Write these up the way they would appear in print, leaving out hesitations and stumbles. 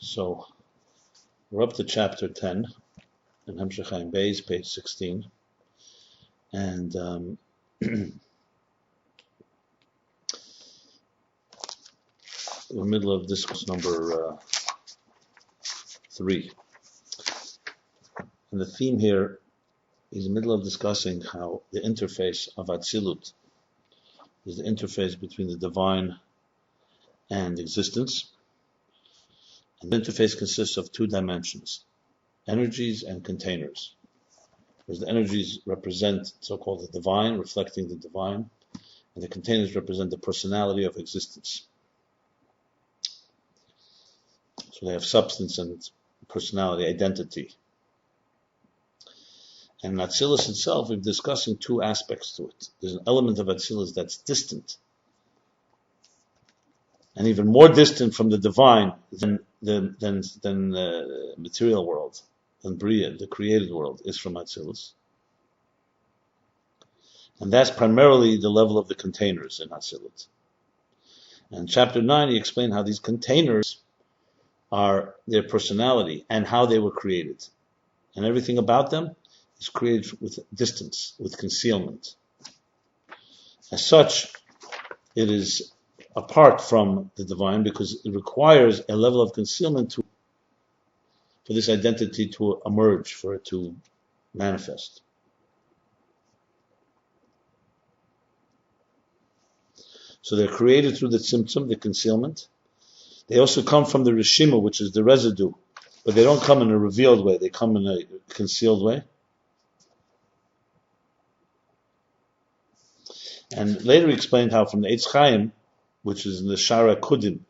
So we're up to chapter 10 in Ayin Beis, page 16, and we're in the middle of discourse number 3. And the theme here is in the middle of discussing how the interface of Atzilus is the interface between the divine and existence. And the interface consists of 2 dimensions, energies and containers. Whereas the energies represent so-called the divine, reflecting the divine, and the containers represent the personality of existence. So they have substance and personality, identity. And in Atzilus itself, we're discussing 2 aspects to it. There's an element of Atzilus that's distant, and even more distant from the divine than the material world, than Bria, the created world, is from Atzilus. And that's primarily the level of the containers in Atzilus. And in chapter 9, he explained how these containers are their personality and how they were created. And everything about them is created with distance, with concealment. As such, it is apart from the divine because it requires a level of concealment for this identity to emerge, for it to manifest. So they're created through the tzimtzum, the concealment. They also come from the reshimu, which is the residue, but they don't come in a revealed way, they come in a concealed way. And later he explained how from the Eitz Chaim, which is in the Shara Kudim,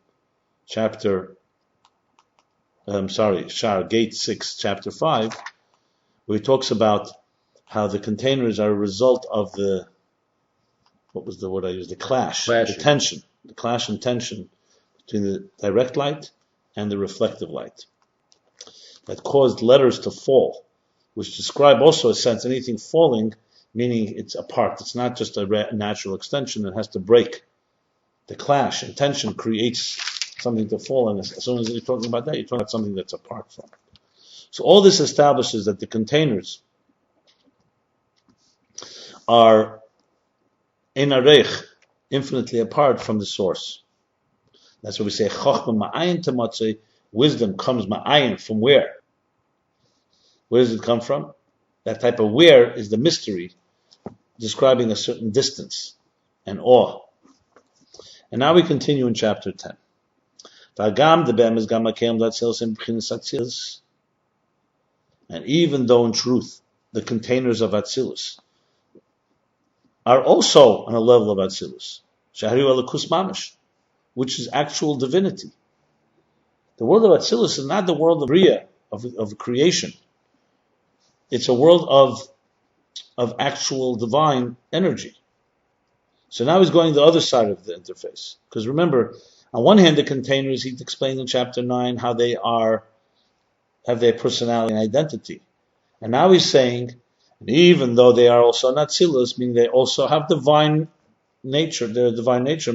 Shara Gate 6, chapter 5, where he talks about how the containers are a result of the, what was the word I used? The clash, the tension, the clash and tension between the direct light and the reflective light that caused letters to fall, which describe also a sense, anything falling, meaning it's apart. It's not just a natural extension, it has to break. The clash and tension creates something to fall, and as soon as you're talking about that, you're talking about something that's apart from. So all this establishes that the containers are ein areich, infinitely apart from the source. That's why we say chochma ma'ayin tamatzei, wisdom comes ma'ayin, from where? Where does it come from? That type of where is the mystery, describing a certain distance and awe. And now we continue in chapter 10. And even though in truth the containers of Atzilus are also on a level of Atzilus, which is actual divinity. The world of Atzilus is not the world of Bria, of creation. It's a world of actual divine energy. So now he's going the other side of the interface. Because remember, on one hand, the containers, he explained in chapter 9 how they have their personality and identity. And now he's saying, even though they are also not Atzilus, meaning they also have divine nature, their divine nature,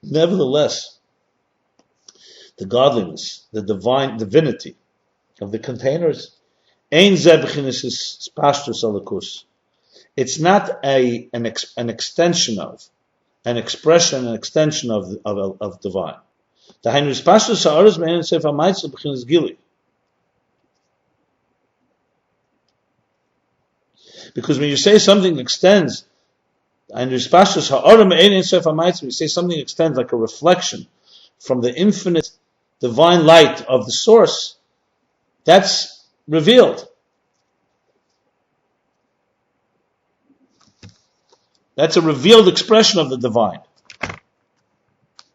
nevertheless, the godliness, the divine divinity of the containers, it's not an extension of, an expression, an extension of divine. Because when you say something extends, when you say something extends like a reflection from the infinite divine light of the source, that's revealed. That's a revealed expression of the divine.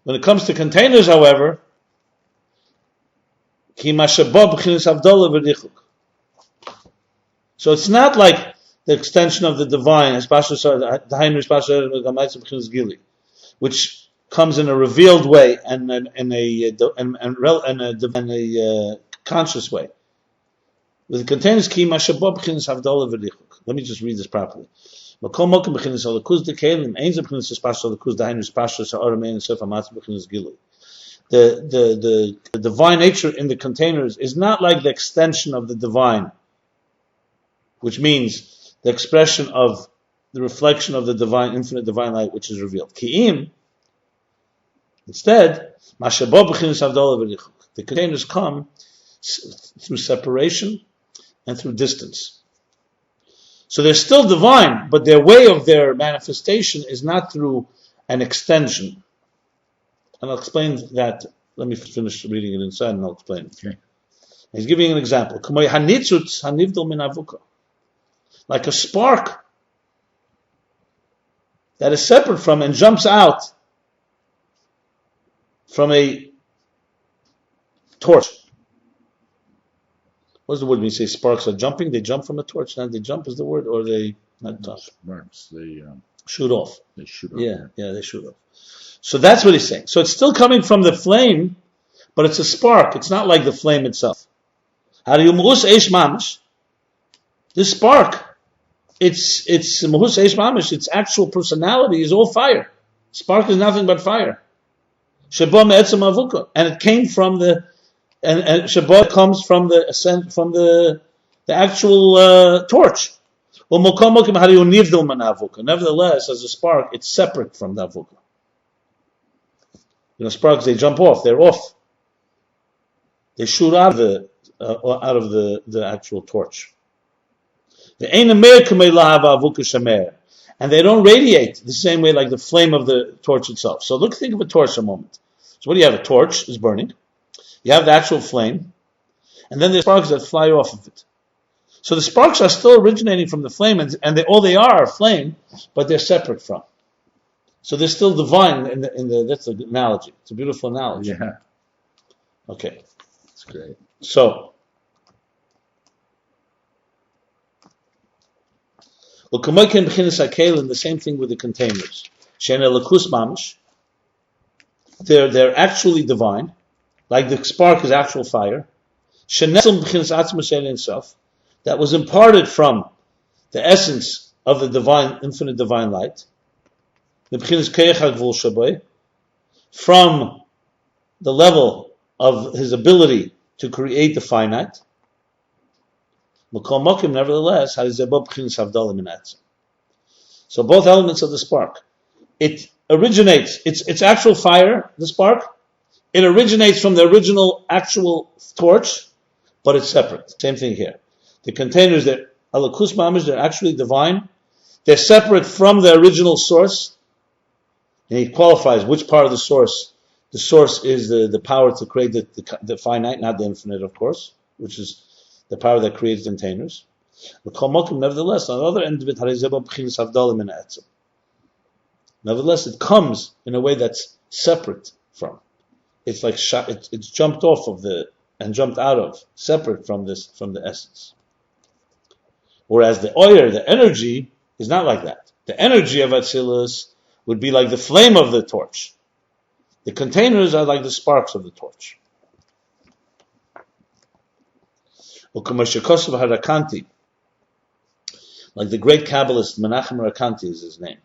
When it comes to containers, however, so it's not like the extension of the divine, which comes in a revealed way and a conscious way. With the containers, let me just read this properly. the divine nature in the containers is not like the extension of the divine, which means the expression of the reflection of the divine, infinite divine light, which is revealed. Ki'im, instead, the containers come through separation and through distance. So they're still divine, but their way of their manifestation is not through an extension. And I'll explain that. Let me finish reading it inside and I'll explain. Okay. He's giving an example. Like a spark that is separate from and jumps out from a torch. What's the word when you say sparks are jumping? They jump from a torch. Now they jump is the word, or they not jump? Sparks. They shoot off. They shoot off. Yeah, they shoot off. So that's what he's saying. So it's still coming from the flame, but it's a spark. It's not like the flame itself. This spark, it's mahus eish mamish. Its actual personality is all fire. Spark is nothing but fire. Sheba me'etzem avuka, and it came from the. And Shabbat comes from the ascent, from the actual torch. Nevertheless, as a spark, it's separate from the avuka. Sparks, they jump off, they're off. They shoot out of the actual torch. And they don't radiate the same way like the flame of the torch itself. So think of a torch a moment. So what do you have? A torch is burning. You have the actual flame, and then there's sparks that fly off of it. So the sparks are still originating from the flame, and all they are flame, but they're separate from. So they're still divine in the that's the analogy. It's a beautiful analogy. Yeah. Okay. That's great. So the same thing with the containers. They're actually divine. Like the spark is actual fire, that was imparted from the essence of the divine, infinite divine light, from the level of his ability to create the finite. Nevertheless, so both elements of the spark, it originates. It's actual fire, the spark. It originates from the original actual torch, but it's separate. Same thing here. The containers, they're alakus mamish, they're actually divine. They're separate from the original source. And he qualifies which part of the source. The source is the power to create the finite, not the infinite, of course, which is the power that creates containers. Nevertheless, on the other end of it, nevertheless, it comes in a way that's separate from. It's like it's jumped off of and jumped out of, separate from the essence. Whereas the oyer, the energy, is not like that. The energy of Atzilus would be like the flame of the torch. The containers are like the sparks of the torch. Like the great Kabbalist, Menachem Harakanti is his name,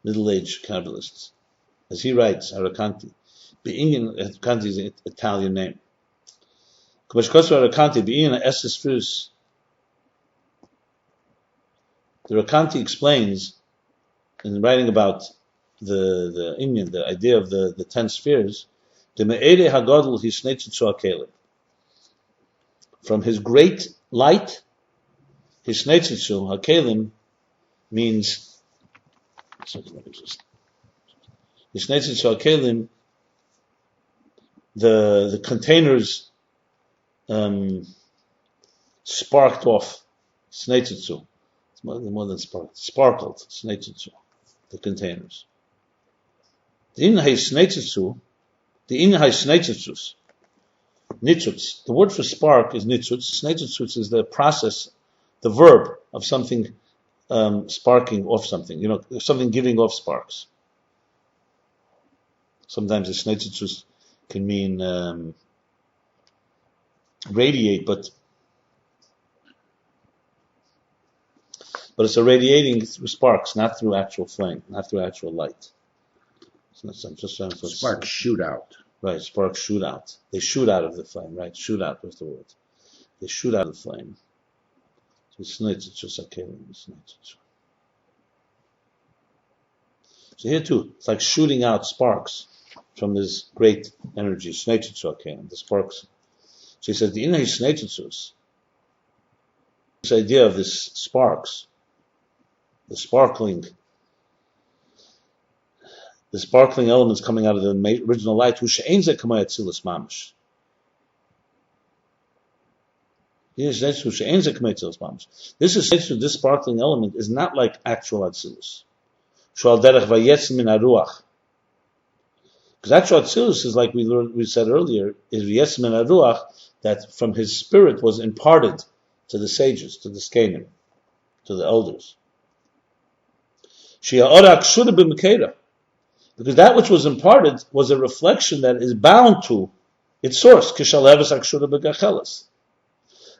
middle-aged Kabbalist. As he writes, Harakanti. Harakanti is an Italian name. The Harakanti explains, in writing about the Inyan, the idea of the 10 spheres, from his great light, his Hisnetzitzu Hakelim means Hisnetzitzu Hakelim, the containers sparked off. Hisnetzitzu. It's more than sparked. Sparkled. Hisnetzitzu. The containers. The Inhai Hisnetzitzu, Nitzutz. The word for spark is nitzutz. Nitzutz is the process, the verb of something sparking off something. Something giving off sparks. Sometimes the nitzutz can mean radiate, but it's a radiating through sparks, not through actual flame, not through actual light. Sparks shoot out. Right, sparks shoot out. They shoot out of the flame, right? Shoot out was the word. They shoot out of the flame. So here too, it's like shooting out sparks from this great energy, the sparks. So he says, the inner this idea of this sparks, the sparkling elements coming out of the original light, this sparkling element is not like actual Atzilus. Because actual Atzilus is like we said earlier, is V'yetz min haruach, that from his spirit was imparted to the sages, to the skenim, to the elders. Because that which was imparted was a reflection that is bound to its source,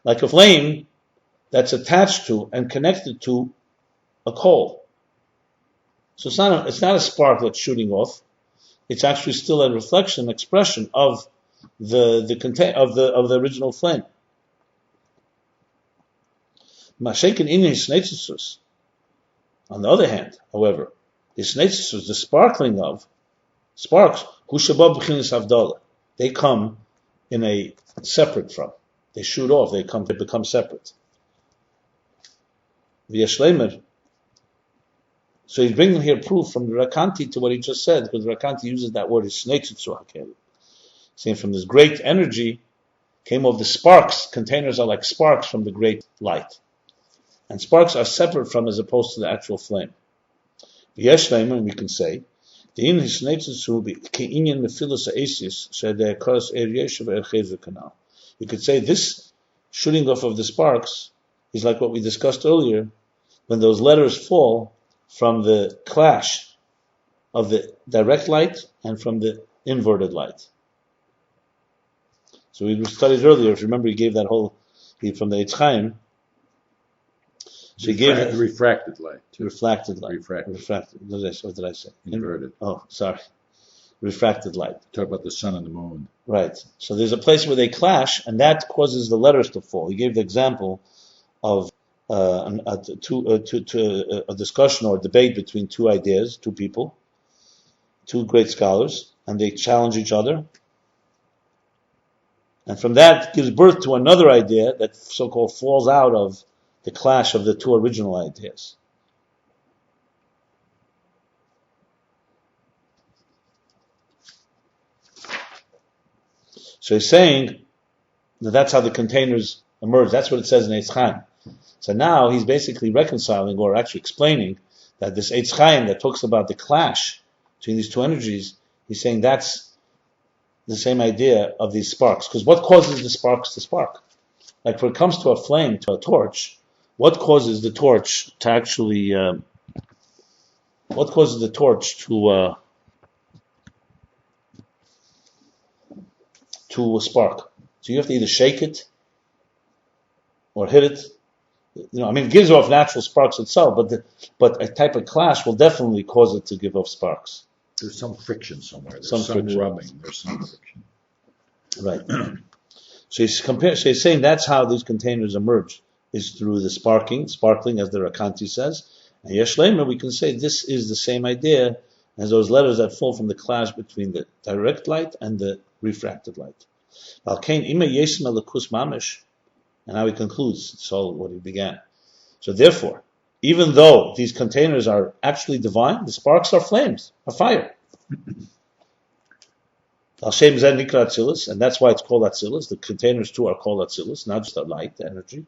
like a flame that's attached to and connected to a coal. So it's not a spark that's shooting off. It's actually still a reflection, expression of the original flame. On the other hand, however, the sparkling of sparks, they come in a separate from. They shoot off. They become separate. So he's bringing here proof from the Rakanti to what he just said, because the Rakanti uses that word, saying from this great energy came of the sparks. Containers are like sparks from the great light. And sparks are separate from as opposed to the actual flame. And we can say, you could say this shooting off of the sparks is like what we discussed earlier, when those letters fall from the clash of the direct light and from the inverted light. So we studied earlier, if you remember, he gave that whole, from the Eitz Chaim. So he gave it refracted light. Refracted light. Refracted. What did I say? Inverted. Oh, sorry. Refracted light. Talk about the sun and the moon. Right. So there's a place where they clash, and that causes the letters to fall. He gave the example of a discussion or debate between two ideas, two people, two great scholars, and they challenge each other. And from that gives birth to another idea that so-called falls out of the clash of the two original ideas. So he's saying that that's how the containers emerge. That's what it says in Eitz Chaim. So now he's basically reconciling, or actually explaining, that this Eitz Chaim that talks about the clash between these two energies, he's saying that's the same idea of these sparks. Because what causes the sparks to spark? Like when it comes to a flame, to a torch, what causes the torch to actually, what causes the torch to spark? So you have to either shake it or hit it. It gives off natural sparks itself, but a type of clash will definitely cause it to give off sparks. There's some friction somewhere. There's some friction. Rubbing. There's some friction. Right. So he's saying that's how these containers emerge, is through the sparkling, as the Rakanti says. And Yeshlema, we can say this is the same idea as those letters that fall from the clash between the direct light and the refracted light. And now he concludes, it's all what he began. So therefore, even though these containers are actually divine, the sparks are flames, are fire. Al-Shem Zen Nikra Atzilus, and that's why it's called Atzilus. The containers too are called Atzilus, not just the light, the energy.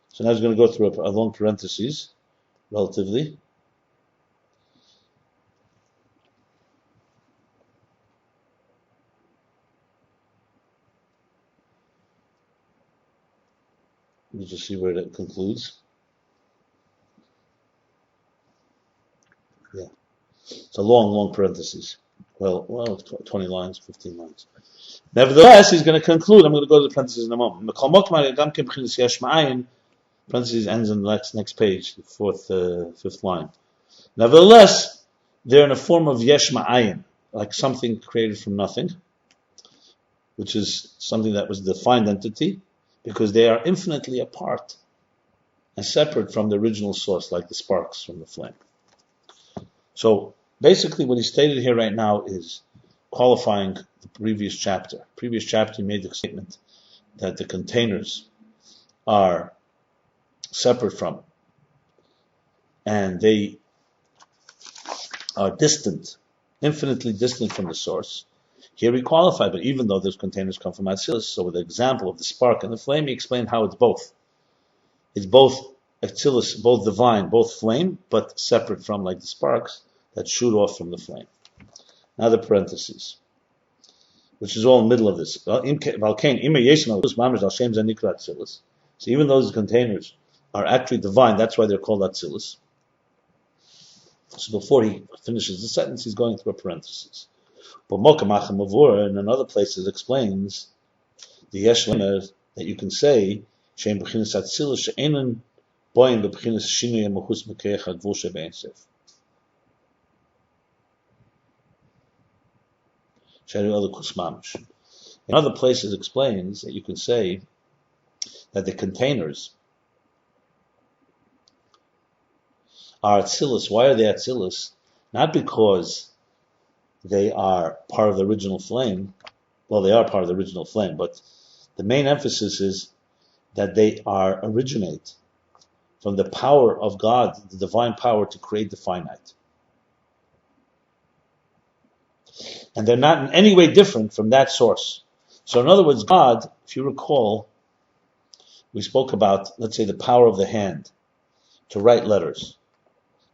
So now he's going to go through a long parenthesis, relatively. Let me just see where it concludes. Yeah. It's a long parenthesis. Well, 20 lines, 15 lines. Nevertheless, he's going to conclude. I'm going to go to the parentheses in a moment. Parentheses ends in the next page, the fifth line. Nevertheless, they're in a form of yesh ma'ayin. like something created from nothing, which is something that was a defined entity, because they are infinitely apart and separate from the original source, like the sparks from the flame. So basically what he stated here right now is qualifying the previous chapter. Previous chapter he made the statement that the containers are separate from, and they are distant, infinitely distant from the source. Here we qualify, but even though those containers come from Atzilus, so with the example of the spark and the flame, he explained how it's both. It's both Atzilus, both divine, both flame, but separate from, like the sparks that shoot off from the flame. Now the parentheses, which is all in the middle of this. So even though those containers are actually divine, that's why they're called Atzilus. So before he finishes the sentence, he's going through a parenthesis. But in another place it explains the yesh that you can say shein b'chinas Atzilus she'einen boim b'chinas shinui ha'machus mekayach ha'gvul shebe'en sef. In other places it explains that you can say that the containers are Atzilus. Why are they Atzilus? Not because they are part of the original flame. Well, they are part of the original flame, but the main emphasis is that they originate from the power of God, the divine power to create the finite. And they're not in any way different from that source. So in other words, God, if you recall, we spoke about, let's say, the power of the hand to write letters.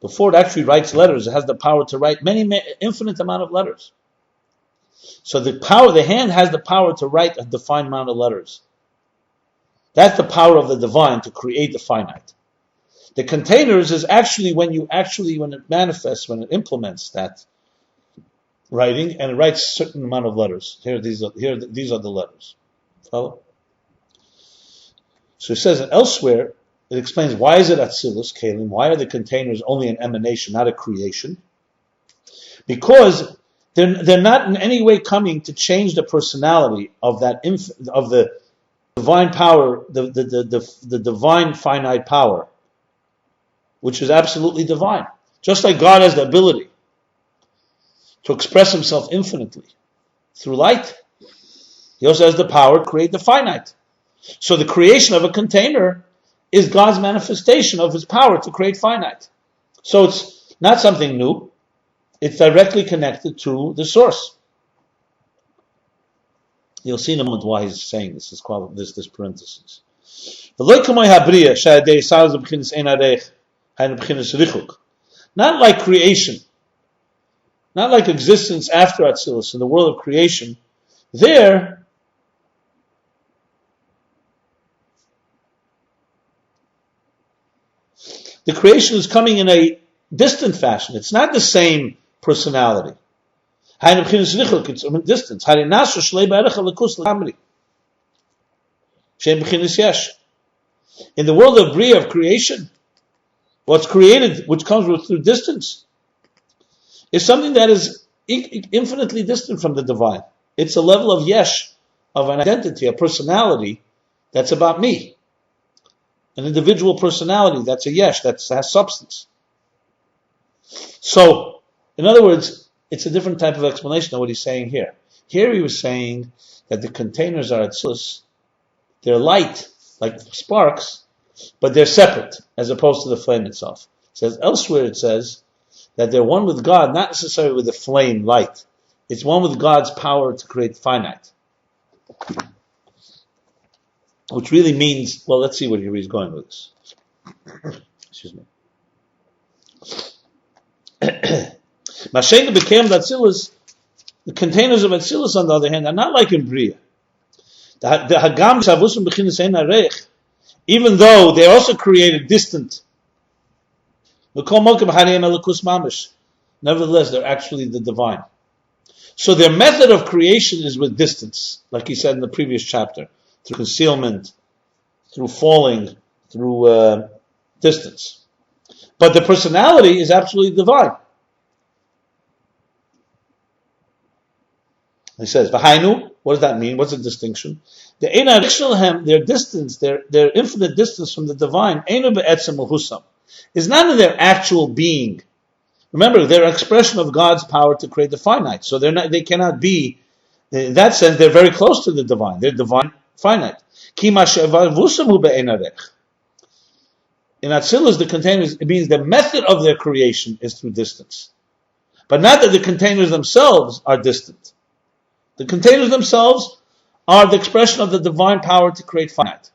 Before it actually writes letters, it has the power to write infinite amount of letters. So the hand has the power to write a defined amount of letters. That's the power of the divine to create the finite. The containers is actually when it manifests, when it implements that writing, and it writes a certain amount of letters. These are the letters. Follow? So it says that elsewhere, it explains why is it Atzilus, Kalim? Why are the containers only an emanation, not a creation? Because they're not in any way coming to change the personality of that of the divine power, the divine finite power, which is absolutely divine. Just like God has the ability to express himself infinitely through light, he also has the power to create the finite. So the creation of a container is God's manifestation of his power to create finite. So it's not something new. It's directly connected to the source. You'll see in a moment why he's saying this. This parenthesis. Not like creation, not like existence after Atzilus. In the world of creation, the creation is coming in a distant fashion. It's not the same personality. It's a distance. In the world of Bria, of creation, what's created, which comes through distance, is something that is infinitely distant from the divine. It's a level of yesh, of an identity, a personality that's about me. An individual personality that's a yesh, that has substance. So, in other words, it's a different type of explanation of what he's saying here. Here he was saying that the containers are Atzilus, they're light, like sparks, but they're separate, as opposed to the flame itself. It says elsewhere, it says that they're one with God, not necessarily with the flame light. It's one with God's power to create finite. Which really means, well, let's see where he's going with this. Excuse me. Mashenka became the Atzilus. The containers of Atzilus, on the other hand, are not like in Bria. Even though they're also created distant. Nevertheless, they're actually the divine. So their method of creation is with distance, like he said in the previous chapter, through concealment, through falling, through distance. But the personality is absolutely divine. He says, "V'hainu." What does that mean? What's the distinction? The eina rishulhem, their distance, their infinite distance from the divine, einu be'etzem uhusam, is not in their actual being. Remember, they're an expression of God's power to create the finite. So they cannot be, in that sense, they're very close to the divine. They're divine finite. Ki ma she'avavusamu be'eina rech. In Atzilus, the containers, it means the method of their creation is through distance. But not that the containers themselves are distant. The containers themselves are the expression of the divine power to create finite.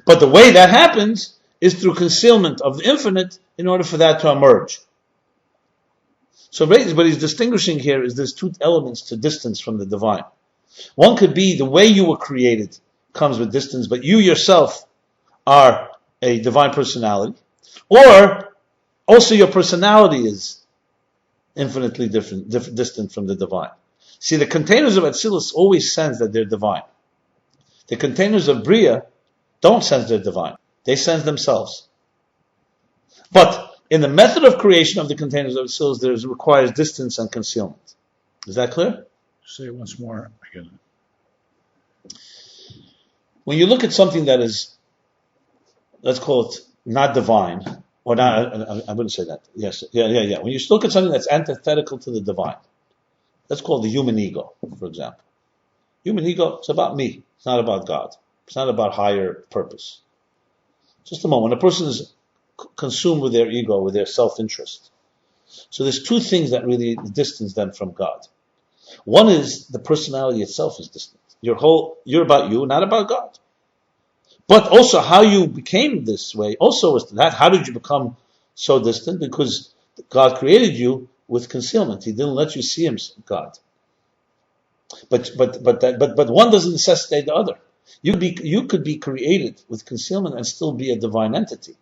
But the way that happens is through concealment of the infinite in order for that to emerge. So what he's distinguishing here is there's two elements to distance from the divine. One could be the way you were created comes with distance, but you yourself are a divine personality. Or also your personality is infinitely distant from the divine. See, the containers of Atzilus always sense that they're divine. The containers of Bria don't sense they're divine. They sense themselves. But in the method of creation of the containers of Atzilus, there requires distance and concealment. Is that clear? Say it once more. When you look at something that is, let's call it not divine, or not, I wouldn't say that. Yes, yeah. When you look at something that's antithetical to the divine, let's call it the human ego, for example. Human ego, it's about me. It's not about God. It's not about higher purpose. Just a moment. When a person is consumed with their ego, with their self-interest. So there's two things that really distance them from God. One is the personality itself is distant. You're about you, not about God. But also how you became this way also is that. How did you become so distant? Because God created you with concealment. He didn't let you see him, God. But one doesn't necessitate the other. You could be created with concealment and still be a divine entity.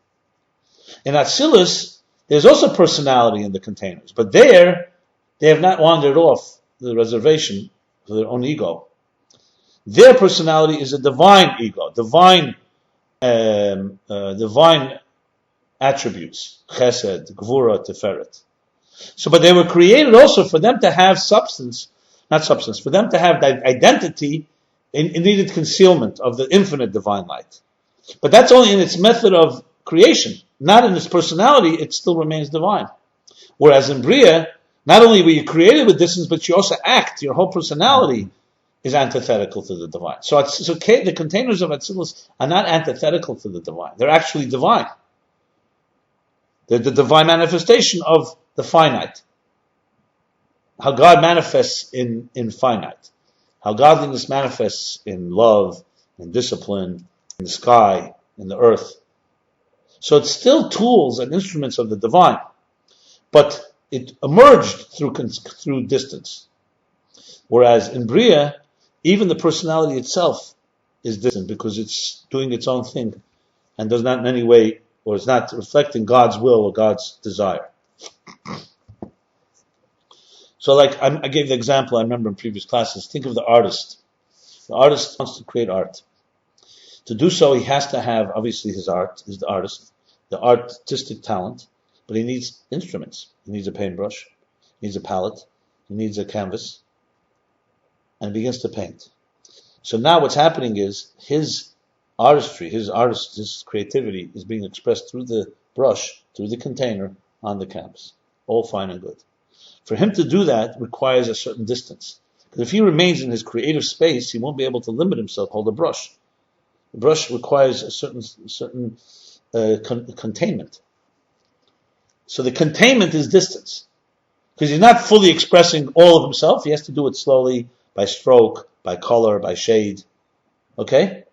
In Atzilus, there's also personality in the containers, but there they have not wandered off the reservation for their own ego. Their personality is a divine ego, divine attributes, chesed, gvura, tiferet. So, but they were created also for them to have for them to have that identity in needed concealment of the infinite divine light. But that's only in its method of creation, not in its personality. It still remains divine. Whereas in Bria, not only were you created with distance, but you also act. Your whole personality is antithetical to the divine. So the containers of Atzilus are not antithetical to the divine. They're actually divine. They're the divine manifestation of the finite. How God manifests in finite. How godliness manifests in love, in discipline, in the sky, in the earth. So it's still tools and instruments of the divine, but it emerged through distance. Whereas in Bria, even the personality itself is distant because it's doing its own thing and does not in any way, or is not reflecting God's will or God's desire. So like I gave the example I remember in previous classes. Think of the artist. The artist wants to create art. To do so, he has to have, obviously, his art, he's the artist, the artistic talent, but he needs instruments. He needs a paintbrush, he needs a palette, he needs a canvas, and he begins to paint. So now what's happening is his artistry, his creativity is being expressed through the brush, through the container, on the canvas. All fine and good. For him to do that requires a certain distance. Because if he remains in his creative space, he won't be able to limit himself, hold a brush. The brush requires a certain containment. So the containment is distance. Because he's not fully expressing all of himself. He has to do it slowly, by stroke, by color, by shade. Okay?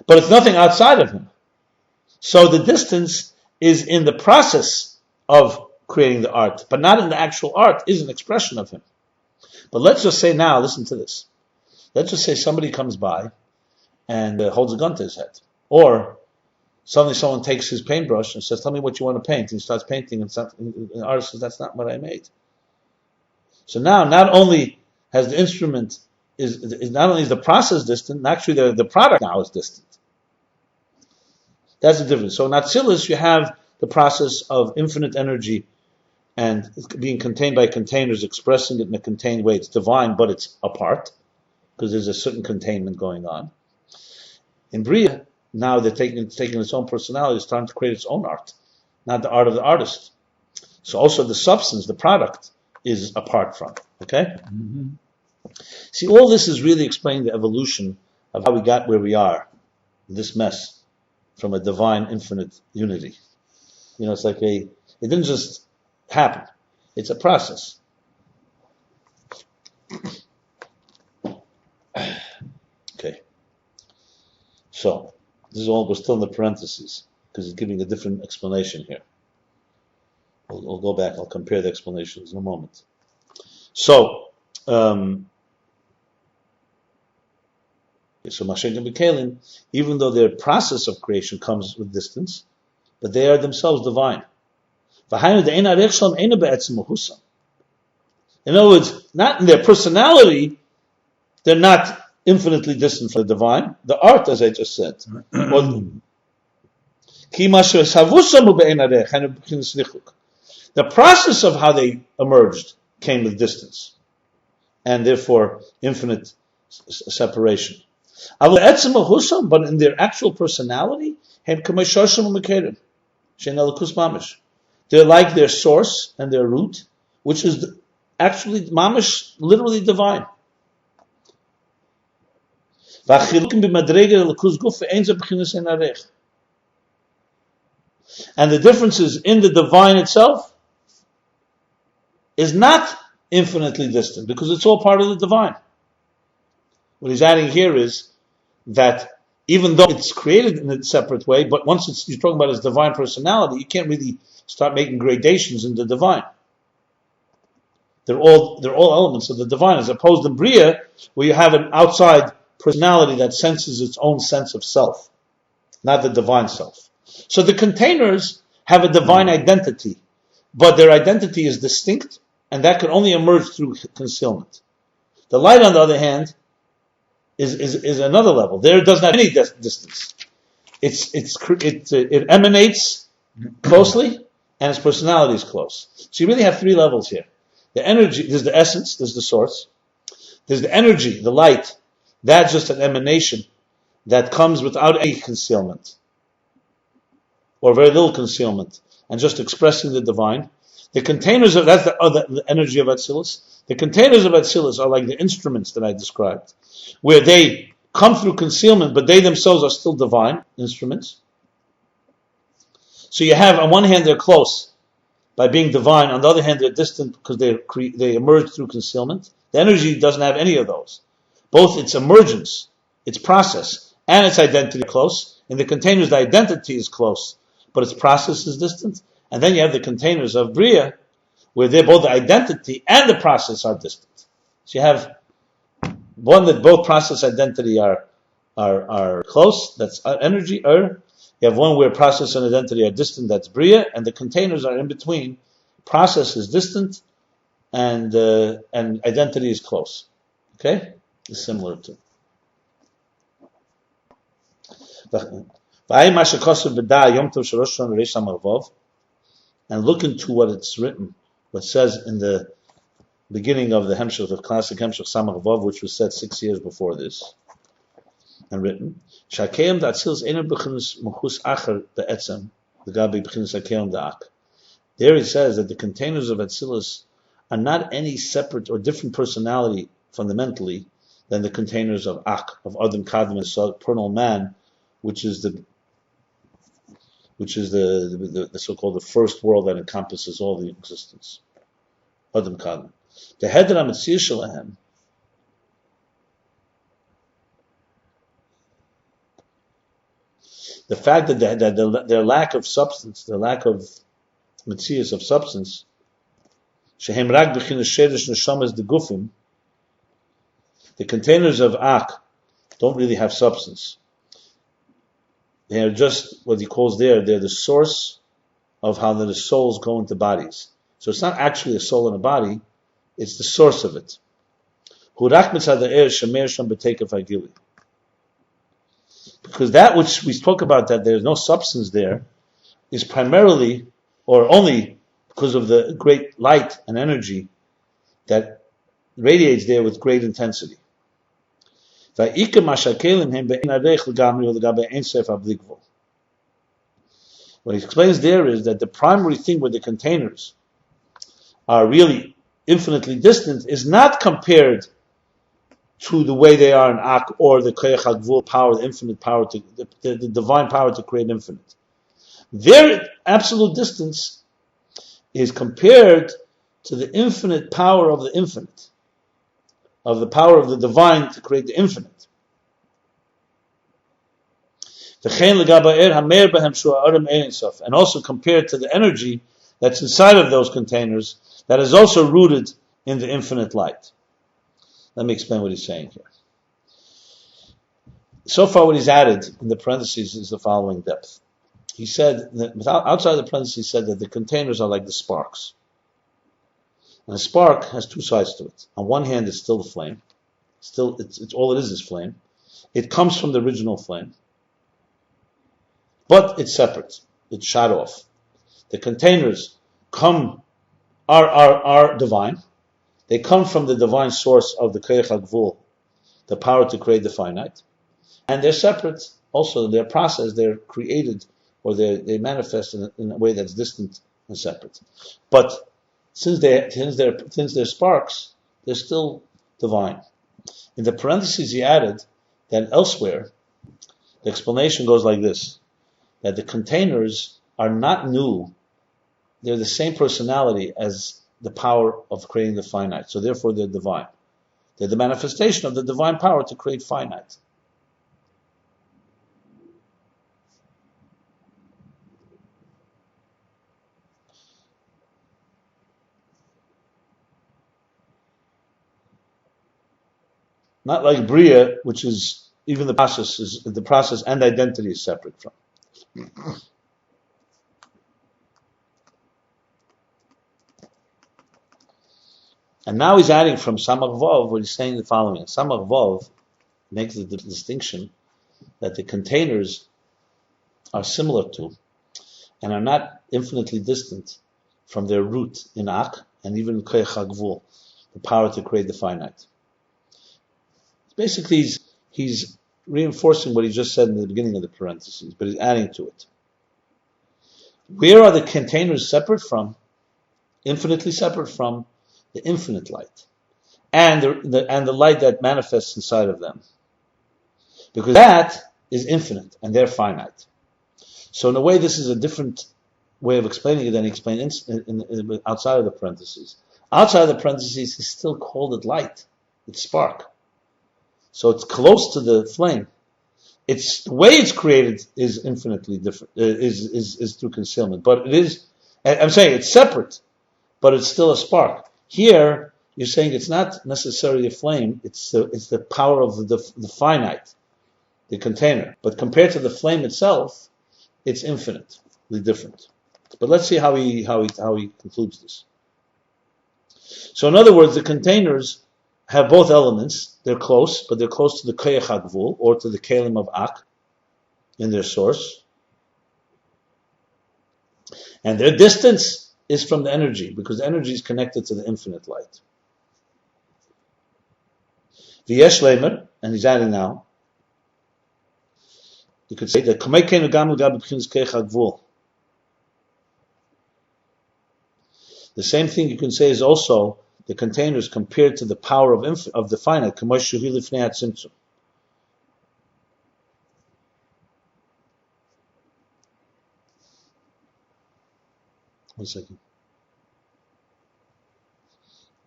But it's nothing outside of him. So the distance is in the process of creating the art, but not in the actual art, is an expression of him. But let's just say now, listen to this. Let's just say somebody comes by and holds a gun to his head. Or suddenly someone takes his paintbrush and says, tell me what you want to paint. And he starts painting, and the artist says, that's not what I made. So now, not only has the instrument, is not only is the process distant, actually the product now is distant. That's the difference. So in Atzilus, you have the process of infinite energy and being contained by containers, expressing it in a contained way. It's divine, but it's apart, because there's a certain containment going on. In Bria, now they're taking its own personality, it's starting to create its own art, not the art of the artist. So also the substance, the product, is apart from. Okay? Mm-hmm. See, all this is really explaining the evolution of how we got where we are, this mess, from a divine infinite unity. It's like it didn't just happen. It's a process. Okay. So, this is all, we're still in the parentheses, because it's giving a different explanation here. We'll go back, I'll compare the explanations in a moment. So, Mashiach and Bekalim, even though their process of creation comes with distance, but they are themselves divine. In other words, not in their personality, they're not infinitely distant from the divine. The art, as I just said. The process of how they emerged came with distance, and therefore infinite separation. But in their actual personality, they're like their source and their root, which is actually mamish, literally divine. And the differences in the divine itself is not infinitely distant, because it's all part of the divine. What he's adding here is that even though it's created in a separate way, but once you're talking about its divine personality, you can't really start making gradations in the divine. They're all elements of the divine, as opposed to Bria, where you have an outside personality that senses its own sense of self, not the divine self. So the containers have a divine identity, but their identity is distinct, and that can only emerge through concealment. The light, on the other hand, is another level. There it doesn't have any distance. It emanates closely, and its personality is close. So you really have three levels here. The energy, there's the essence, there's the source. There's the energy, the light. That's just an emanation that comes without any concealment, or very little concealment, and just expressing the divine. The containers that's the energy of Atzilus. The containers of Atzilus are like the instruments that I described, where they come through concealment, but they themselves are still divine instruments. So you have, on one hand, they're close by being divine. On the other hand, they're distant because they emerge through concealment. The energy doesn't have any of those. Both its emergence, its process, and its identity are close. In the containers, the identity is close, but its process is distant. And then you have the containers of Bria, where both the identity and the process are distant. So you have one that both process and identity are close, that's energy, You have one where process and identity are distant, that's Bria, and the containers are in between. Process is distant, and identity is close. Okay? It's similar to. And look into what it's written, what says in the beginning of the Hemshech, the classic Hemshech Samach Vav, which was said 6 years before this, and written, Shakeyam da'atzilus einu b'chinas mechus acher be'etzem, l'gabi b'chinas hakeyam da'ak. There he says that the containers of Atzilus are not any separate or different personality fundamentally than the containers of Ak, of Adam Kadmon, the supernal man, which is the so-called the first world that encompasses all the existence. Adam Kadmon. The Heder HaMetzir Shelahem, the fact that their lack of substance, their lack of metzius of substance, shehem rak b'chinas sheresh neshamas degufim, the containers of Ak don't really have substance. They are just what he calls they're the source of how the souls go into bodies. So it's not actually a soul in a body, it's the source of it. Because that which we spoke about, that there's no substance there, is primarily, or only because of the great light and energy that radiates there with great intensity. What he explains there is that the primary thing with the containers are really infinitely distant is not compared to the way they are in Ak or the Koyach HaGvul power, the infinite power, the divine power to create infinite. Their absolute distance is compared to the infinite power of the infinite, of the power of the divine to create the infinite. And also compared to the energy that's inside of those containers that is also rooted in the infinite light. Let me explain what he's saying here. So far what he's added in the parentheses is the following depth. He said, that outside the parentheses, he said that the containers are like the sparks. And a spark has two sides to it. On one hand, it's still the flame. Still, it's all it is flame. It comes from the original flame. But it's separate. It's shut off. The containers are divine. They come from the divine source of the Koyach HaGvul, the power to create the finite. And they're separate. Also, their process, they're created, or they manifest in a way that's distant and separate. But since they're sparks, they're still divine. In the parentheses he added that elsewhere, the explanation goes like this, that the containers are not new, they're the same personality as the power of creating the finite, so therefore they're divine. They're the manifestation of the divine power to create finite. Not like Bria, which is even the process and identity is separate from. And now he's adding from Samach Vav, what he's saying the following. Samach Vav makes the distinction that the containers are similar to and are not infinitely distant from their root in Ak and even Koyach HaGvul, the power to create the finite. Basically, he's reinforcing what he just said in the beginning of the parentheses, but he's adding to it. Where are the containers separate from? Infinitely separate from the infinite light, and the light that manifests inside of them, because that is infinite and they're finite. So in a way, this is a different way of explaining it than he explained outside of the parentheses. Outside of the parentheses, he still called it light. It's spark. So it's close to the flame. It's the way it's created is infinitely different. Is through concealment, but it is. I'm saying it's separate, but it's still a spark. Here, you're saying it's not necessarily a flame, it's the power of the finite, the container. But compared to the flame itself, it's infinitely different. But let's see how he concludes this. So in other words, the containers have both elements. They're close, but they're close to the Koyach HaGvul, or to the Kelim of Ak, in their source. And their distance is from the energy, because the energy is connected to the infinite light. V'yesh lemer, and he's adding now, you could say that the same thing you can say is also the containers compared to the power of the finite. One second.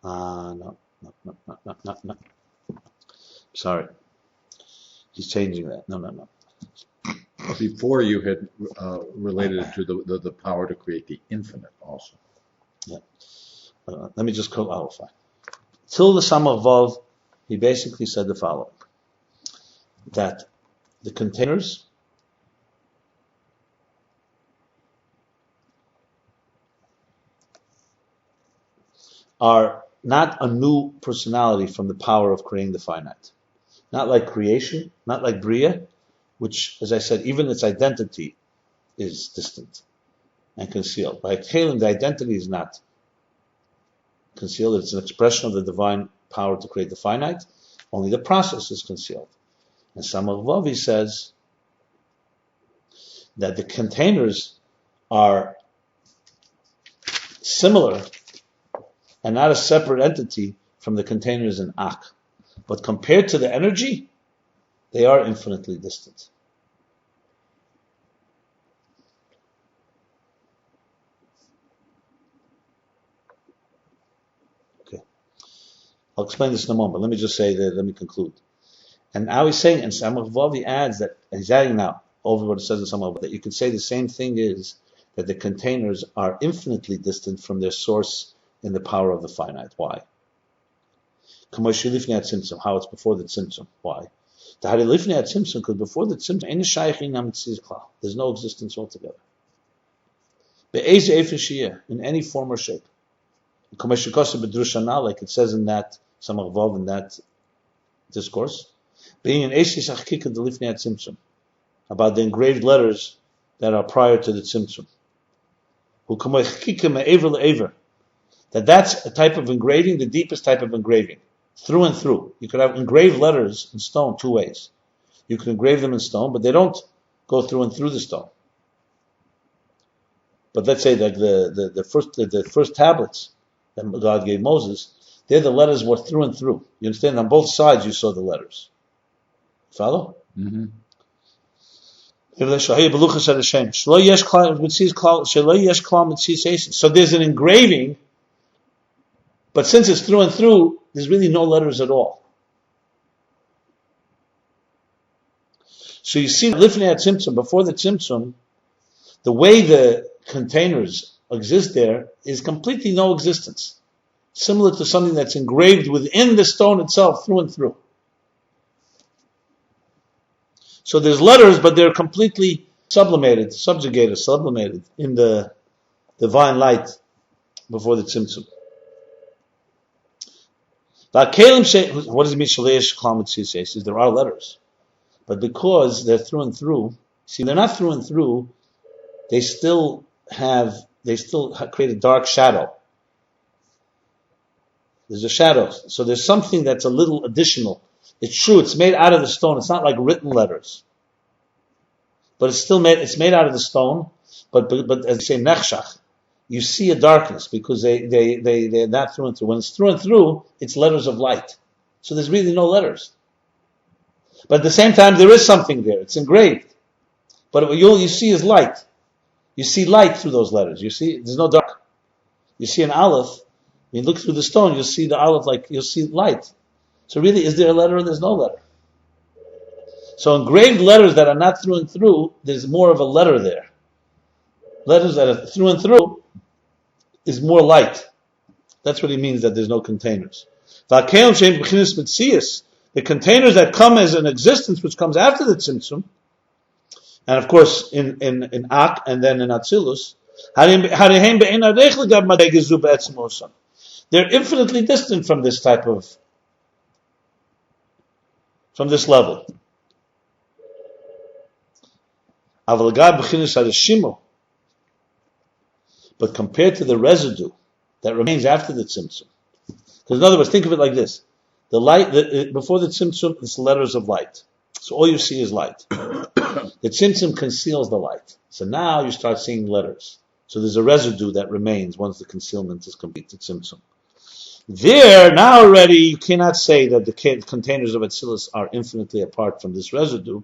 No. Sorry. He's changing that. No. Before you had related it to the power to create the infinite also. Yeah. Let me just clarify. Till the Samach Vav, he basically said the following. That the containers are not a new personality from the power of creating the finite. Not like creation, not like Bria, which, as I said, even its identity is distant. and concealed. By Kalim, the identity is not concealed. It's an expression of the divine power to create the finite. Only the process is concealed. And Samach Vavi says that the containers are similar and not a separate entity from the containers in Ak. But compared to the energy, they are infinitely distant. Okay. I'll explain this in a moment. Let me just say that, let me conclude. And now he's saying, and Samach Vavi adds that, and he's adding now, over what it says in Samach Vavi, that you could say the same thing is that the containers are infinitely distant from their source in the power of the finite. Why? How it's before the tzimtzum. Why? Because before the tzimtzum, there's no existence altogether. In any form or shape. Like it says in that Samach Vav, in that discourse, about the engraved letters that are prior to the tzimtzum. That's a type of engraving, the deepest type of engraving. Through and through. You could have engraved letters in stone two ways. You can engrave them in stone, but they don't go through and through the stone. But let's say that the first tablets that God gave Moses, there the letters were through and through. You understand? On both sides you saw the letters. Follow? Mm-hmm. So there's an engraving, but since it's through and through, there's really no letters at all. So you see, Lifnei Tzimtzum, before the Tzimtzum, the way the containers exist there is completely no existence. Similar to something that's engraved within the stone itself, through and through. So there's letters, but they're completely sublimated in the divine light before the Tzimtzum. What does it mean? Is there are letters, but because they're through and through. See, they're not through and through. They still create a dark shadow. There's a shadow, so there's something that's a little additional. It's true. It's made out of the stone. It's not like written letters, but it's still made. It's made out of the stone. But as they say, nechshach. You see a darkness because they're not through and through. When it's through and through, it's letters of light. So there's really no letters. But at the same time, there is something there. It's engraved. But what you see is light. You see light through those letters. You see, there's no dark. You see an aleph. When you look through the stone, you'll see the aleph, you'll see light. So really, is there a letter or there's no letter? So engraved letters that are not through and through, there's more of a letter there. Letters that are through and through is more light. That's what he means that there's no containers. The containers that come as an existence which comes after the tzimtzum, and of course in Ak and then in Atzilus, they're infinitely distant from this level. But compared to the residue that remains after the tzimtzum, because in other words, think of it like this: the light before the tzimtzum, it's letters of light. So all you see is light. The tzimtzum conceals the light. So now you start seeing letters. So there's a residue that remains once the concealment is complete. The tzimtzum. There now already you cannot say that the containers of Atzilus are infinitely apart from this residue.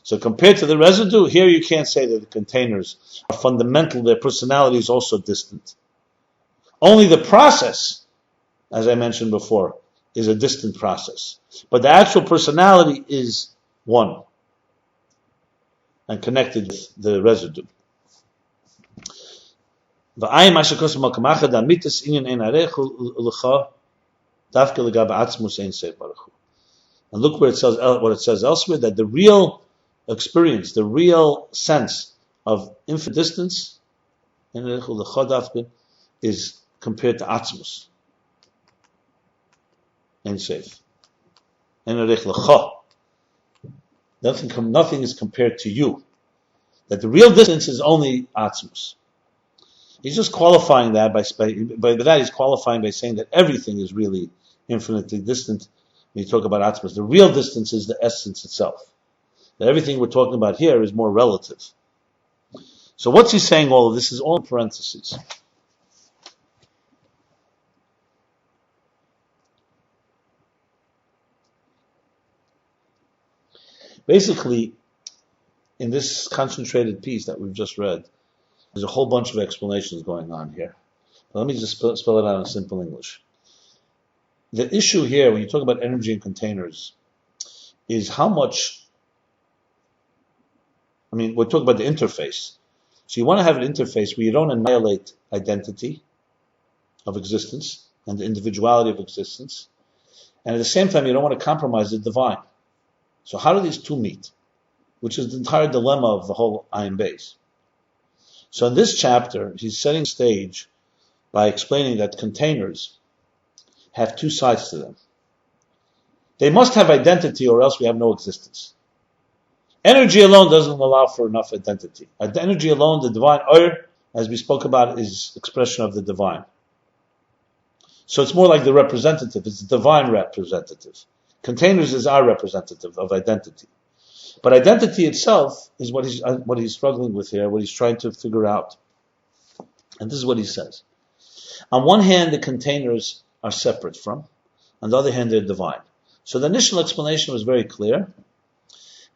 So compared to the residue, here you can't say that the containers are fundamental, their personality is also distant. Only the process, as I mentioned before, is a distant process. But the actual personality is one and connected with the residue. And look where it says what it says elsewhere, that the real experience, the real sense of infinite distance is compared to Atzilus. Ein Seif. Nothing is compared to you. That the real distance is only Atzilus. He's just qualifying that by that he's qualifying by saying that everything is really infinitely distant. When you talk about Atzilus, the real distance is the essence itself. That everything we're talking about here is more relative. So what's he saying? All of this is all in parentheses. Basically, in this concentrated piece that we've just read, there's a whole bunch of explanations going on here. But let me just spell it out in simple English. The issue here, when you talk about energy and containers, is how much, we're talking about the interface. So you want to have an interface where you don't annihilate identity of existence and the individuality of existence, and at the same time you don't want to compromise the divine. So how do these two meet? Which is the entire dilemma of the whole Ayin Beis. So in this chapter, he's setting the stage by explaining that containers have two sides to them. They must have identity or else we have no existence. Energy alone doesn't allow for enough identity. Energy alone, the divine Or, as we spoke about, is expression of the divine. So it's more like the representative. It's the divine representative. Containers is our representative of identity. But identity itself is what he's struggling with here, what he's trying to figure out. And this is what he says. On one hand, the containers are separate from. On the other hand, they're divine. So the initial explanation was very clear,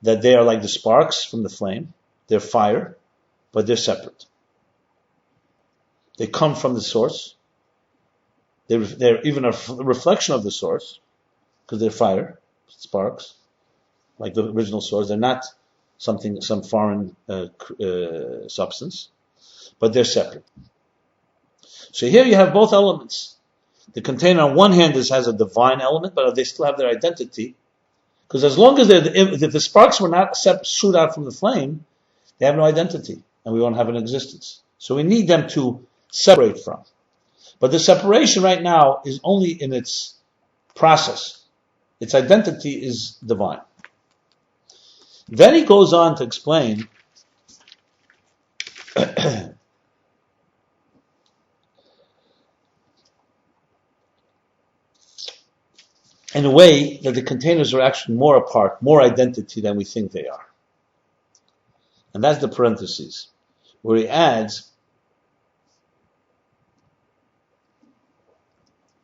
that they are like the sparks from the flame. They're fire, but they're separate. They come from the source. They're even a reflection of the source, because they're fire, sparks, like the original source. They're not some foreign substance, but they're separate. So here you have both elements. The container on one hand has a divine element, but they still have their identity. Because as long as if the sparks were not shoot out from the flame, they have no identity, and we won't have an existence. So we need them to separate from. But the separation right now is only in its process. Its identity is divine. Then he goes on to explain in a way that the containers are actually more apart, more identity than we think they are. And that's the parentheses, where he adds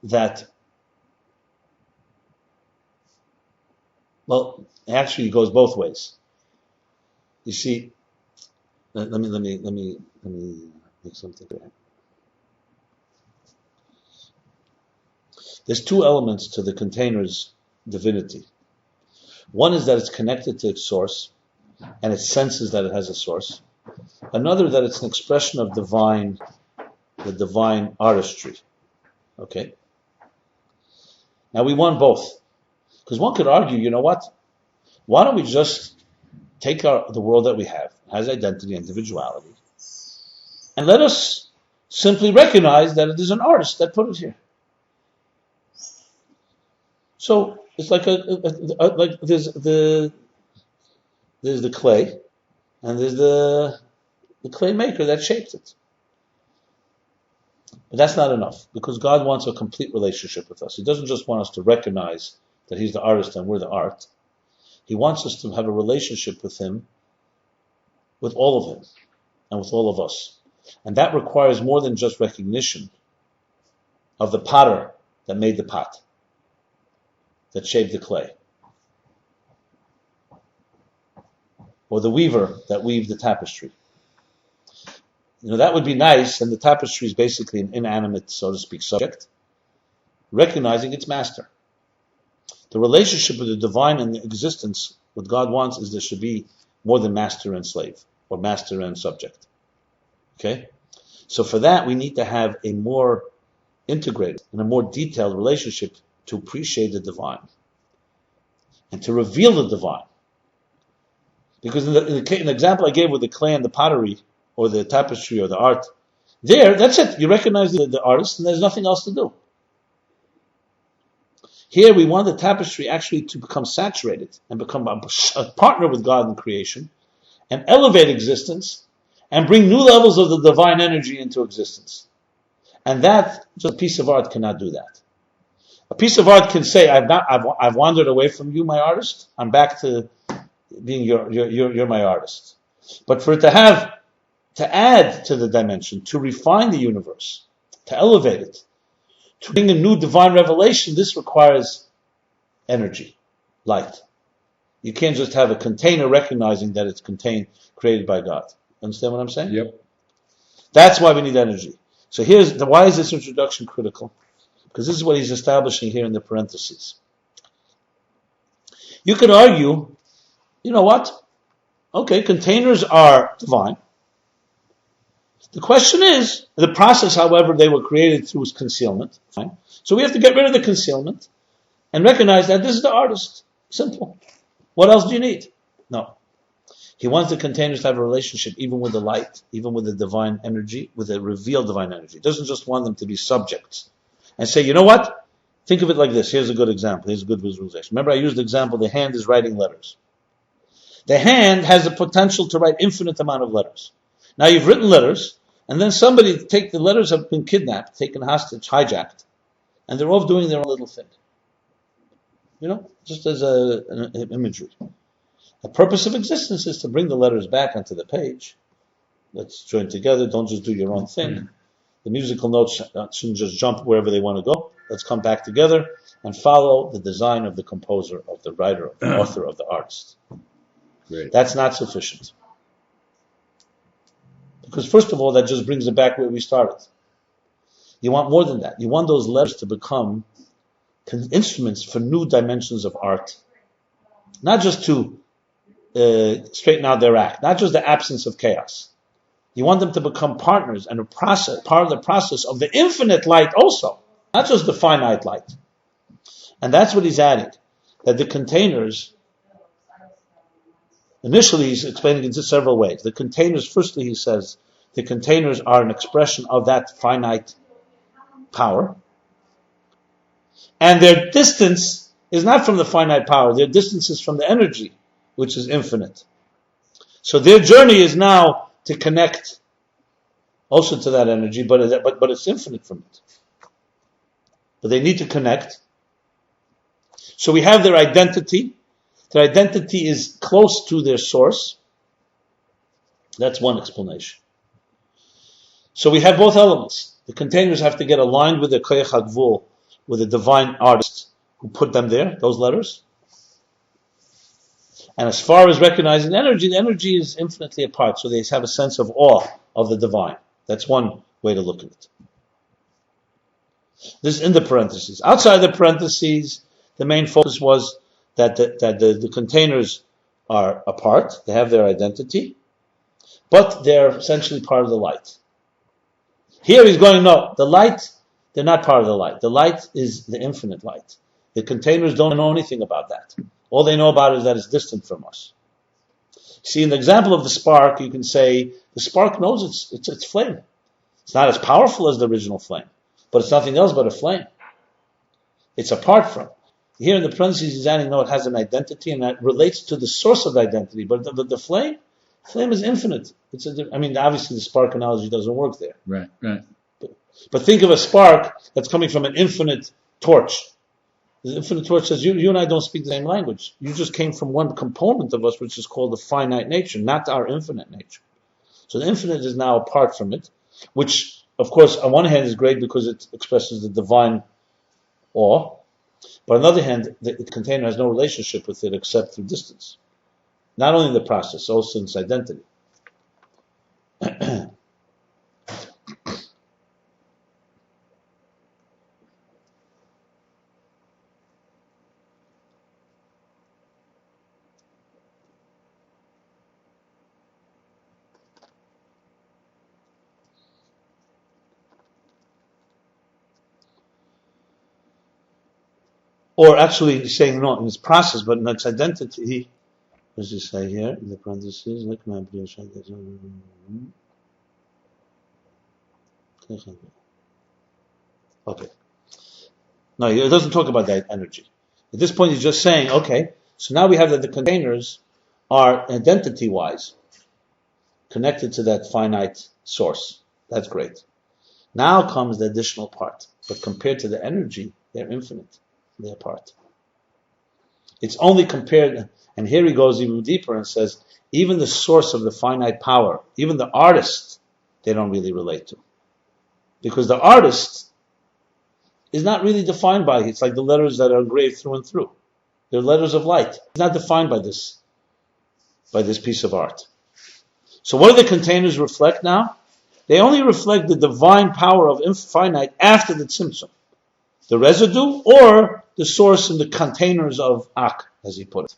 that, well, actually it goes both ways. You see, let me make something clear. There's two elements to the container's divinity. One is that it's connected to its source, and it senses that it has a source. Another, that it's an expression of the divine artistry. Okay? Now we want both. Because one could argue, you know what? Why don't we just take the world that we have, has identity and individuality, and let us simply recognize that it is an artist that put it here. So it's like like there's the clay, and there's the clay maker that shaped it. But that's not enough, because God wants a complete relationship with us. He doesn't just want us to recognize that He's the artist and we're the art. He wants us to have a relationship with Him, with all of Him, and with all of us. And that requires more than just recognition of the potter that made the pot, that shaped the clay, or the weaver that weaved the tapestry. That would be nice, and the tapestry is basically an inanimate, so to speak, subject, recognizing its master. The relationship with the divine and the existence, what God wants is there should be more than master and slave, or master and subject. Okay? So for that, we need to have a more integrated and a more detailed relationship to appreciate the divine and to reveal the divine. Because in the example I gave with the clay and the pottery, or the tapestry, or the art, that's it. You recognize the artist, and there's nothing else to do. Here we want the tapestry actually to become saturated and become a partner with God in creation and elevate existence and bring new levels of the divine energy into existence. And that, just a piece of art cannot do that. A piece of art can say, I've wandered away from you, my artist. I'm back to being you're my artist. But for it to add to the dimension, to refine the universe, to elevate it, to bring a new divine revelation, this requires energy, light. You can't just have a container recognizing that it's created by God. Understand what I'm saying? Yep. That's why we need energy. So why is this introduction critical? Because this is what he's establishing here in the parentheses. You could argue, you know what? Okay, containers are divine. The question is, the process, however, they were created through is concealment. Fine. So we have to get rid of the concealment and recognize that this is the artist. Simple. What else do you need? No. He wants the containers to have a relationship even with the light, even with the divine energy, with the revealed divine energy. He doesn't just want them to be subjects. And say, you know what? Think of it like this. Here's a good example. Here's a good visualization. Remember I used the example, the hand is writing letters. The hand has the potential to write infinite amount of letters. Now you've written letters, and then the letters have been kidnapped, taken hostage, hijacked, and they're all doing their own little thing. You know, just as an imagery. The purpose of existence is to bring the letters back onto the page. Let's join together. Don't just do your own thing. The musical notes shouldn't just jump wherever they want to go. Let's come back together and follow the design of the composer, of the writer, of the author, of the artist. Great. That's not sufficient. Because first of all, that just brings it back where we started. You want more than that. You want those letters to become instruments for new dimensions of art. Not just to straighten out their act. Not just the absence of chaos. You want them to become partners and part of the process of the infinite light also. Not just the finite light. And that's what he's adding. That the containers, initially he's explaining it in several ways. The containers, firstly he says, the containers are an expression of that finite power. And their distance is not from the finite power. Their distance is from the energy, which is infinite. So their journey is now to connect also to that energy, but it's infinite from it. But they need to connect. So we have their identity. Their identity is close to their source. That's one explanation. So we have both elements. The containers have to get aligned with the koyach hagvul, with the divine artist who put them there, those letters. And as far as recognizing the energy is infinitely apart, so they have a sense of awe of the divine. That's one way to look at it. This is in the parentheses. Outside the parentheses, the main focus was that the containers are apart, they have their identity, but they're essentially part of the light. Here he's going, no, the light, they're not part of the light. The light is the infinite light. The containers don't know anything about that. All they know about it is that it's distant from us. See, in the example of the spark, you can say the spark knows it's flame. It's not as powerful as the original flame, but it's nothing else but a flame. It's apart from. Here in the parentheses, he's adding, no, it has an identity, and that relates to the source of the identity. But the flame is infinite. Obviously the spark analogy doesn't work there. Right. But think of a spark that's coming from an infinite torch. The infinite torch says, you and I don't speak the same language. You just came from one component of us, which is called the finite nature, not our infinite nature. So the infinite is now apart from it, which, of course, on one hand is great because it expresses the divine awe. But on the other hand, the container has no relationship with it except through distance. Not only the process, also its identity. Or actually he's saying not in its process, but in its identity. What does he say here in the parentheses? Okay. No, it doesn't talk about that energy. At this point, he's just saying, okay, so now we have that the containers are identity-wise connected to that finite source. That's great. Now comes the additional part. But compared to the energy, they're infinite. They're apart. It's only compared, and here he goes even deeper and says, even the source of the finite power, even the artist, they don't really relate to. Because the artist is not really defined by it. It's like the letters that are engraved through and through. They're letters of light. It's not defined by this piece of art. So what do the containers reflect now? They only reflect the divine power of infinite after the tzimtzum. The residue or the source in the containers of Ak, as he put it.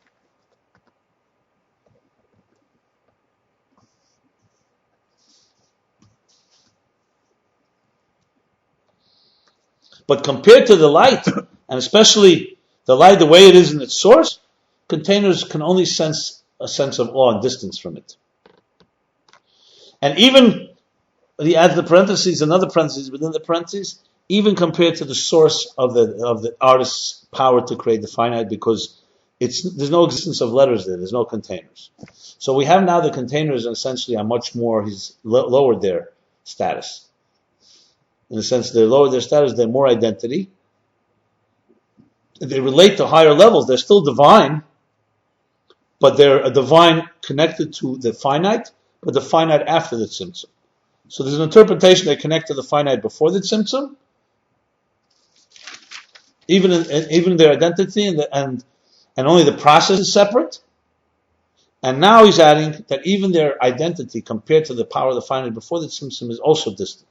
But compared to the light, and especially the light the way it is in its source, containers can only sense a sense of awe and distance from it. And even, he adds the parentheses, another parentheses within the parentheses, even compared to the source of the artist's power to create the finite, because there's no existence of letters there's no containers. So we have now the containers essentially are much more, he's lowered their status. In the sense they lower their status, they're more identity. They relate to higher levels, they're still divine, but they're a divine connected to the finite, but the finite after the tzimtzum. So there's an interpretation they connect to the finite before the tzimtzum, even their identity, and only the process is separate. And now he's adding that even their identity compared to the power of the finite before the tzimtzum is also distant.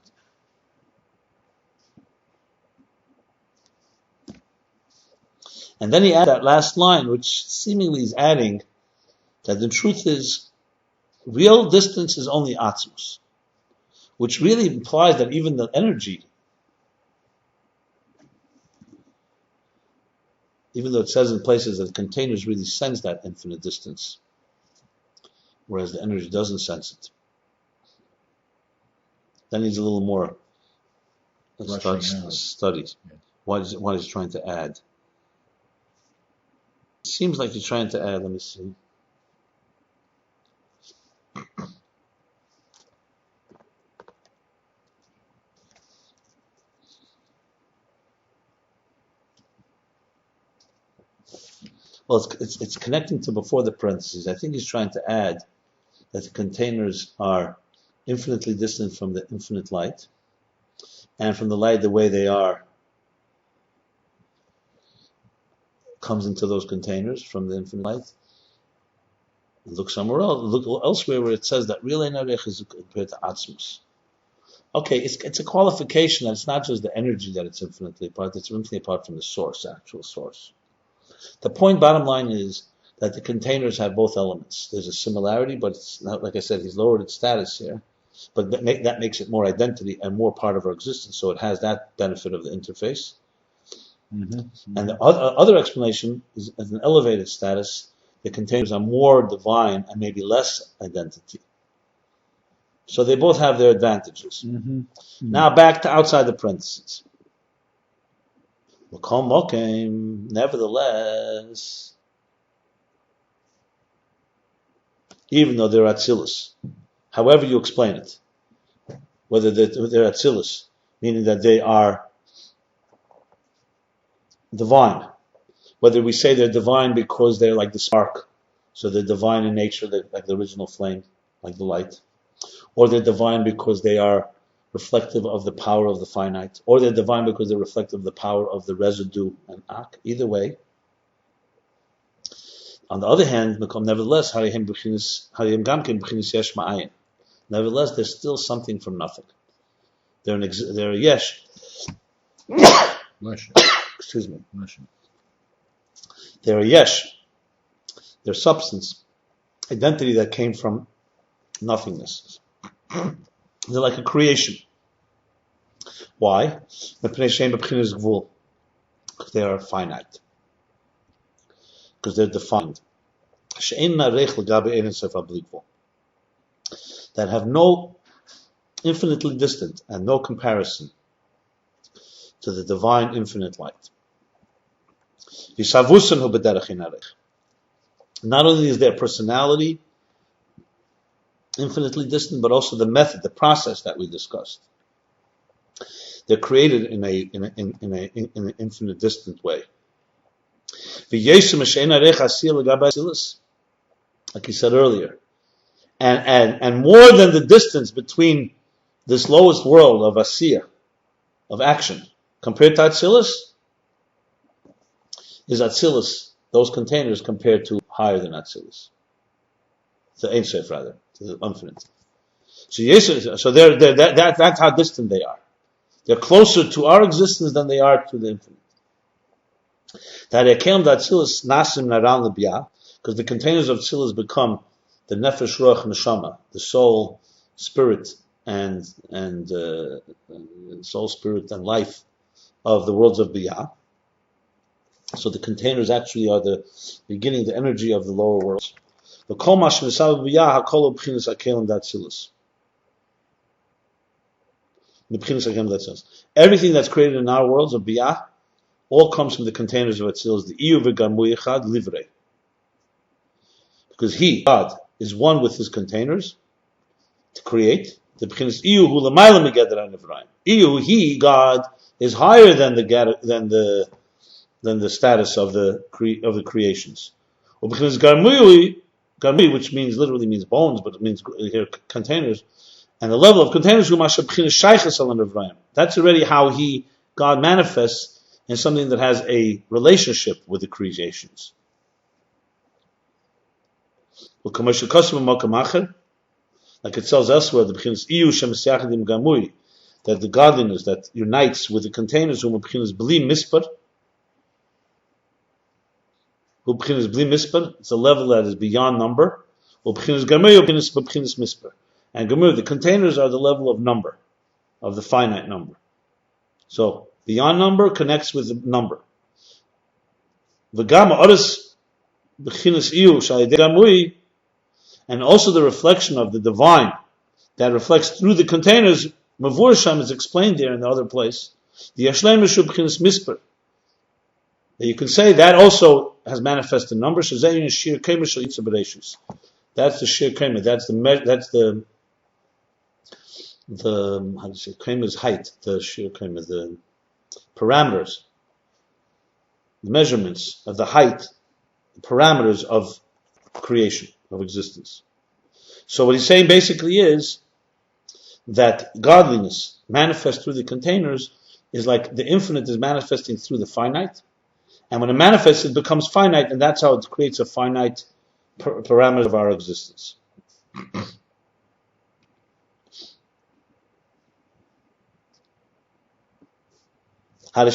And then he adds that last line, which seemingly is adding that the truth is, real distance is only Atzilus, which really implies that even the energy, even though it says in places that the containers really sense that infinite distance, whereas the energy doesn't sense it. That needs a little more studies. Yeah. What is he trying to add? It seems like he's trying to add, let me see. Well, it's connecting to before the parentheses. I think he's trying to add that the containers are infinitely distant from the infinite light, and from the light the way they are comes into those containers from the infinite light. Look somewhere else. Look elsewhere where it says that real Ein Arech is compared to Atzilus. Okay, it's a qualification that it's not just the energy that it's infinitely apart, it's infinitely apart from the source, actual source. The point, bottom line, is that the containers have both elements. There's a similarity, but it's not, like I said, he's lowered its status here. But that makes it more identity and more part of our existence, so it has that benefit of the interface. Mm-hmm. And the other explanation is, as an elevated status, the containers are more divine and maybe less identity. So they both have their advantages. Mm-hmm. Mm-hmm. Now back to outside the parentheses. Nevertheless, even though they're Atzilus, however you explain it, whether they're Atzilus, meaning that they are divine, whether we say they're divine because they're like the spark, so they're divine in nature, like the original flame, like the light, or they're divine because they are reflective of the power of the finite, or they're divine because they're reflective of the power of the residue and Ak. Either way. On the other hand, nevertheless, nevertheless, there's still something from nothing. They're a yesh. Excuse me. They're a yesh. They're substance, identity that came from nothingness. They're like a creation. Why? Because they are finite. Because they're defined. That have no infinitely distant and no comparison to the divine infinite light. Not only is their personality infinitely distant, but also the method, the process that we discussed. They're created in an infinite distant way. Like he said earlier, and more than the distance between this lowest world of Asiya, of action, compared to Atzilus, is Atzilus, those containers compared to higher than Atzilus. The Ein Sof rather, to the infinite. So that's how distant they are. They're closer to our existence than they are to the infinite. Because the containers of Atzilus become the nefesh, ruach, neshama, the soul, spirit, and soul, spirit, and life of the worlds of Biyah. So the containers actually are the beginning, the energy of the lower worlds. The kol mash v'sav Biyah hakol b'chinas hakelim d'Atzilus. Everything that's created in our worlds of Biyah all comes from the containers of Atzilus. The iyu v'gamu echad livrei. Because he, God, is one with his containers to create. The b'chinas iyu hu l'mayla megeder ha'nevrayim. Iyu, he, God, is higher than the status of the creations. Or b'chinas garmui, which literally means bones, but it means here containers. And the level of containers, that's already how God manifests in something that has a relationship with the creations. Like it tells elsewhere, that the godliness that unites with the containers, it's a level that is beyond number. And Gemur, the containers are the level of number, of the finite number. So, beyond number connects with the number. And also the reflection of the divine that reflects through the containers, Mavursham is explained there in the other place. The that you can say that also has manifested number. That's the shir kema. That's the how do you say kema's height, the shir kema, the parameters, the measurements of the height, the parameters of creation, of existence. So what he's saying basically is that godliness manifests through the containers is like the infinite is manifesting through the finite, and when it manifests, it becomes finite, and that's how it creates a finite parameter of our existence. That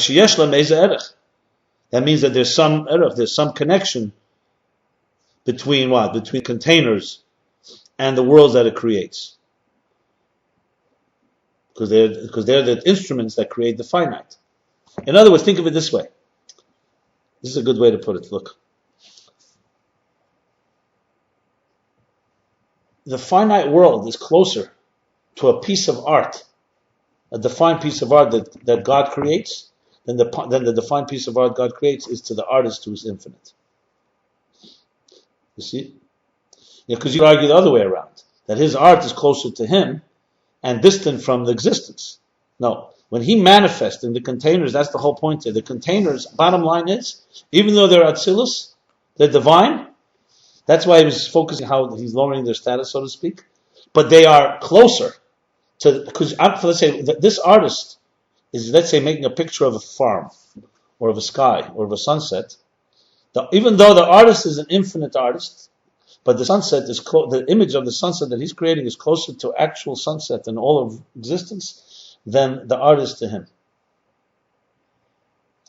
means that there's some erech, there's some connection between what? Between containers and the worlds that it creates. Because they're the instruments that create the finite. In other words, think of it this way. This is a good way to put it. Look. The finite world is closer to a piece of art, a defined piece of art that God creates, than the defined piece of art God creates is to the artist who is infinite. You see? Because you argue the other way around, that his art is closer to him and distant from the existence. No. When he manifests in the containers, that's the whole point there. The containers, bottom line is, even though they're Atzilus, they're divine, that's why he was focusing how he's lowering their status, so to speak, but they are closer to, because let's say this artist is, let's say, making a picture of a farm, or of a sky, or of a sunset. Even though the artist is an infinite artist, but the sunset is the image of the sunset that he's creating is closer to actual sunset and all of existence than the artist to him.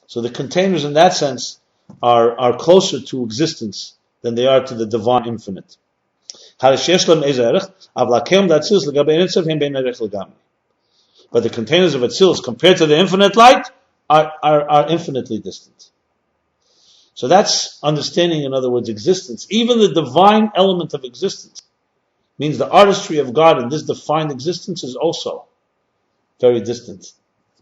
So the containers, in that sense, are closer to existence than they are to the divine infinite. But the containers of Atzilus, compared to the infinite light, are infinitely distant. So that's understanding, in other words, existence. Even the divine element of existence means the artistry of God in this defined existence is also very distant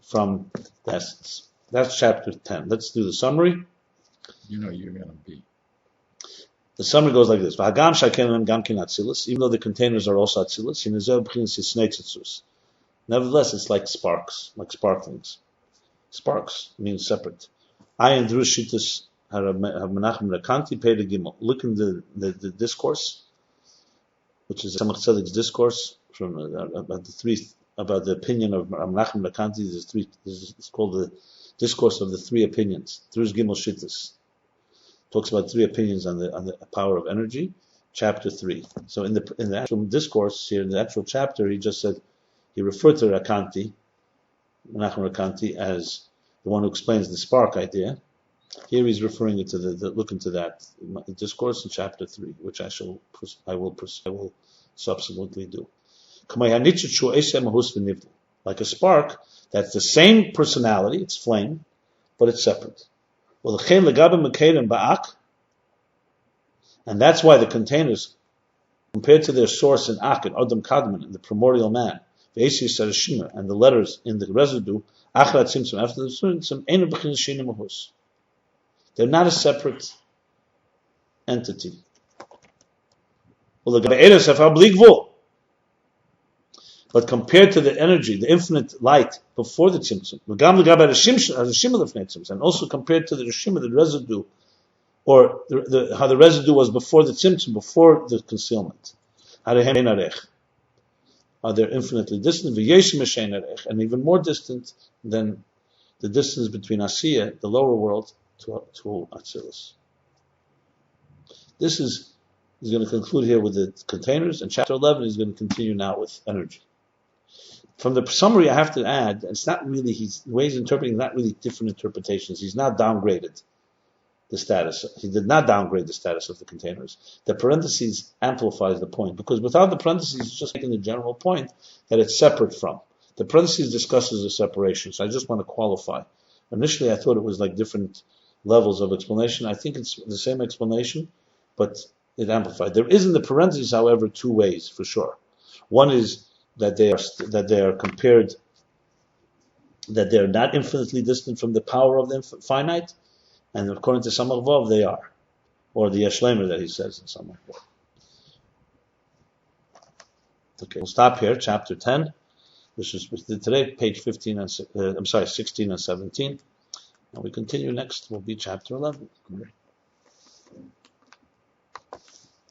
from the essence. That's chapter 10. Let's do the summary. You know you're going to be. The summary goes like this: even though the containers are also Atzilus, nevertheless it's like sparks, like sparklings. Sparks means separate. Ayin Beis Menachem Rakanti Pei Gimel. Look in the discourse, which is Tzemach Tzedek's discourse from about the opinion of Menachem Rakanti. It's called the Discourse of the Three Opinions. Drush Gimel Shittas talks about three opinions on the power of energy. Chapter 3. So in the actual discourse here, in the actual chapter, he just said he referred to Menachem Rakanti as the one who explains the spark idea. Here he's referring it to look into that discourse in chapter 3, which I will subsequently do. Like a spark, that's the same personality, it's flame, but it's separate. And that's why the containers, compared to their source in Ak, Adam Kadman, in the primordial man, and the letters in the residue, after the tzimtzum, they're not a separate entity. But compared to the energy, the infinite light before the tzimtzum, and also compared to the reshimu, the residue, or how the residue was before the tzimtzum, before the concealment. Are they infinitely distant, and even more distant than the distance between Asiya, the lower world, to Atzilus. He's going to conclude here with the containers, and chapter 11 is going to continue now with energy. From the summary, I have to add, it's not really, the way he's interpreting, not really different interpretations. He's not downgraded the status. He did not downgrade the status of the containers. The parentheses amplifies the point, because without the parentheses, it's just making the general point that it's separate from. The parentheses discusses the separation, so I just want to qualify. Initially, I thought it was like different levels of explanation. I think it's the same explanation, but it amplified. There is in the parentheses, however, two ways for sure. One is that they are compared, that they are not infinitely distant from the power of the finite, and according to Samach Vav, they are, or the Yeshlemer that he says in Samach Vav. Okay, we'll stop here. Chapter 10. This is today, page 16 and 17. And we continue next. Will be chapter 11.